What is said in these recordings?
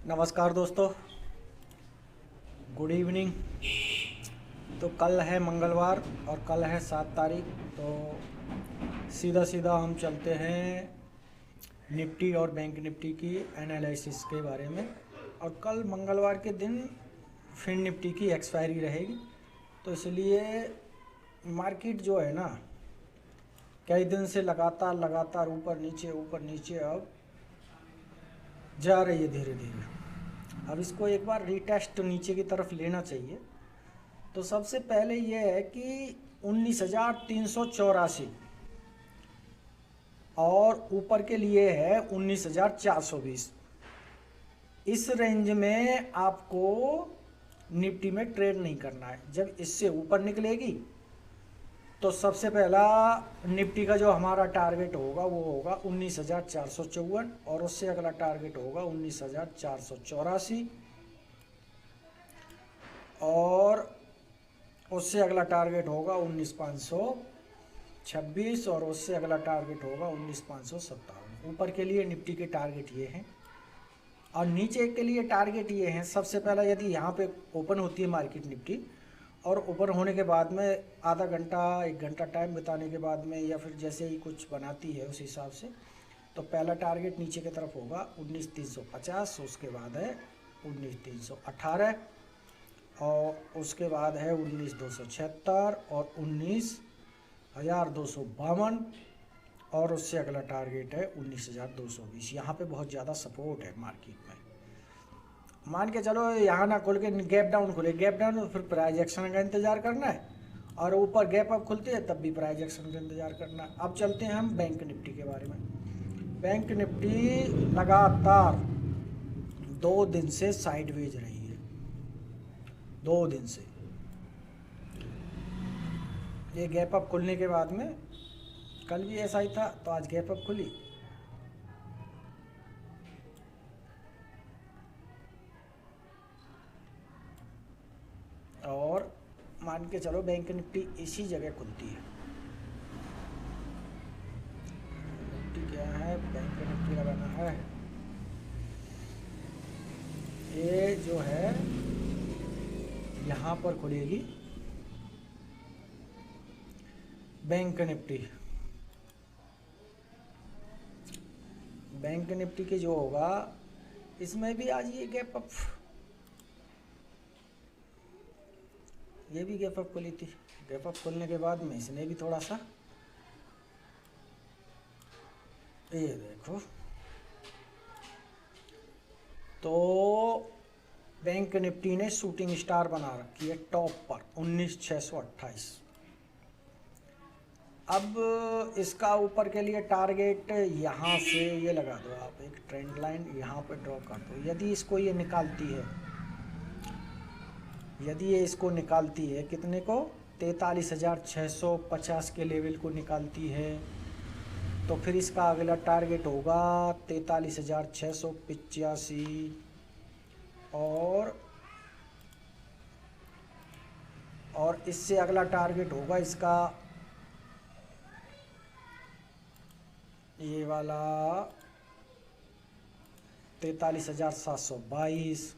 नमस्कार दोस्तों, good evening. तो कल है मंगलवार और कल है 7 तारीख। तो सीधा सीधा हम चलते हैं निफ्टी और बैंक निफ्टी की एनालिसिस के बारे में। और कल मंगलवार के दिन फिर निफ्टी की एक्सपायरी रहेगी, तो इसलिए मार्केट जो है ना कई दिन से लगातार ऊपर नीचे अब जा रही है धीरे धीरे। अब इसको एक बार रीटेस्ट नीचे की तरफ लेना चाहिए। तो सबसे पहले ये है कि 19,384 और ऊपर के लिए है 19,420। इस रेंज में आपको निफ्टी में ट्रेड नहीं करना है। जब इससे ऊपर निकलेगी तो सबसे पहला निफ्टी का जो हमारा टारगेट होगा वो होगा 19,454 और उससे अगला टारगेट होगा 19,484 और उससे अगला टारगेट होगा 19,526 और उससे अगला टारगेट होगा 19,557। ऊपर के लिए निफ्टी के टारगेट ये हैं और नीचे के लिए टारगेट ये हैं। सबसे पहला यदि यहाँ पे ओपन होती है मार्केट निफ्टी और ओपन होने के बाद में आधा घंटा 1 घंटा टाइम बिताने के बाद में या फिर जैसे ही कुछ बनाती है उस हिसाब से, तो पहला टारगेट नीचे की तरफ होगा 19,350, उसके बाद है 19,318 और उसके बाद है 19,276 और 19,252 और उससे अगला टारगेट है 19,220। यहाँ पे बहुत ज़्यादा सपोर्ट है मार्केट में। मान के चलो यहाँ ना खुल के गैप डाउन खुले, गैप डाउन तो फिर प्राइस एक्शन का इंतज़ार करना है और ऊपर गैप अप खुलती है तब भी प्राइस एक्शन का इंतज़ार करना है। अब चलते हैं हम बैंक निफ्टी के बारे में। बैंक निफ्टी लगातार 2 दिन से साइडवेज रही है, 2 दिन से। ये गैप अप खुलने के बाद में कल भी ऐसा ही था, तो आज गैप अप खुली और मान के चलो बैंक निफ्टी इसी जगह खुलती है। निफ्टी क्या है, बैंक निफ्टी लगाना है। ये जो है यहाँ पर खुलेगी बैंक निफ्टी। बैंक निफ्टी के जो होगा इसमें भी आज ये गैप अप, ये भी गैप अप खुली थी। गैप अप खुलने के बाद में इसने भी थोड़ा सा, ये देखो, तो बैंक निफ्टी ने शूटिंग स्टार बना रखी है टॉप पर 19,628। अब इसका ऊपर के लिए टारगेट यहाँ से ये लगा दो आप, एक ट्रेंड लाइन यहाँ पे ड्रॉ कर दो। यदि इसको ये निकालती है, यदि ये इसको निकालती है कितने को, 43,650 के लेवल को निकालती है, तो फिर इसका अगला टारगेट होगा 43,685 और इससे अगला टारगेट होगा इसका ये वाला 43,722।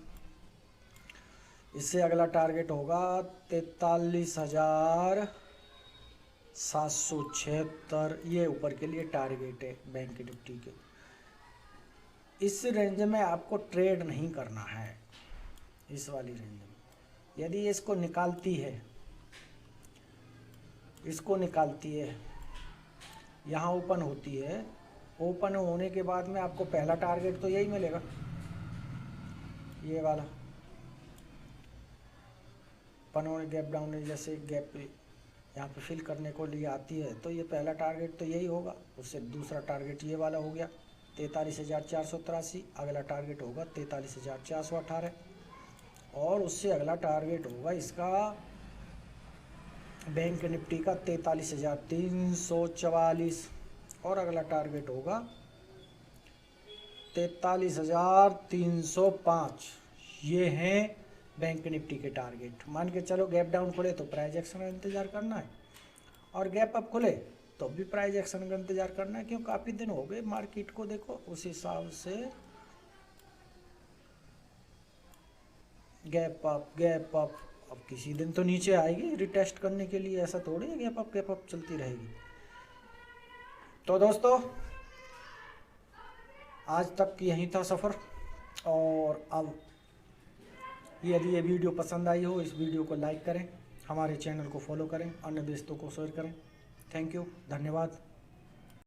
इससे अगला टारगेट होगा 43,776। ये ऊपर के लिए टारगेट है बैंक निफ्टी के। इस रेंज में आपको ट्रेड नहीं करना है, इस वाली रेंज में। यदि इसको निकालती है, इसको निकालती है, यहाँ ओपन होती है, ओपन होने के बाद में आपको पहला टारगेट तो यही मिलेगा, ये वाला। ओपन होने गैप डाउन जैसे गैप यहाँ पे फिल करने को लिए आती है, तो ये पहला टारगेट तो यही होगा। उससे दूसरा टारगेट ये वाला हो गया 43,483। अगला टारगेट होगा 43,418 और उससे अगला टारगेट होगा इसका बैंक निफ्टी का 43,344 और अगला टारगेट होगा 43,305। ये हैं बैंक निफ्टी के टारगेट। मान के चलो गैप डाउन खुले तो प्राइस एक्शन का इंतज़ार करना है और गैप अप खुले तो भी प्राइस एक्शन का इंतज़ार करना है, क्यों काफ़ी दिन हो गए मार्केट को। देखो उस हिसाब से गैप अप। अब किसी दिन तो नीचे आएगी रिटेस्ट करने के लिए, ऐसा थोड़ी है गैप अप चलती रहेगी। तो दोस्तों आज तक यहीं था सफ़र, और अब यदि ये वीडियो पसंद आई हो, इस वीडियो को लाइक करें, हमारे चैनल को फॉलो करें, अन्य दोस्तों को शेयर करें। थैंक यू, धन्यवाद।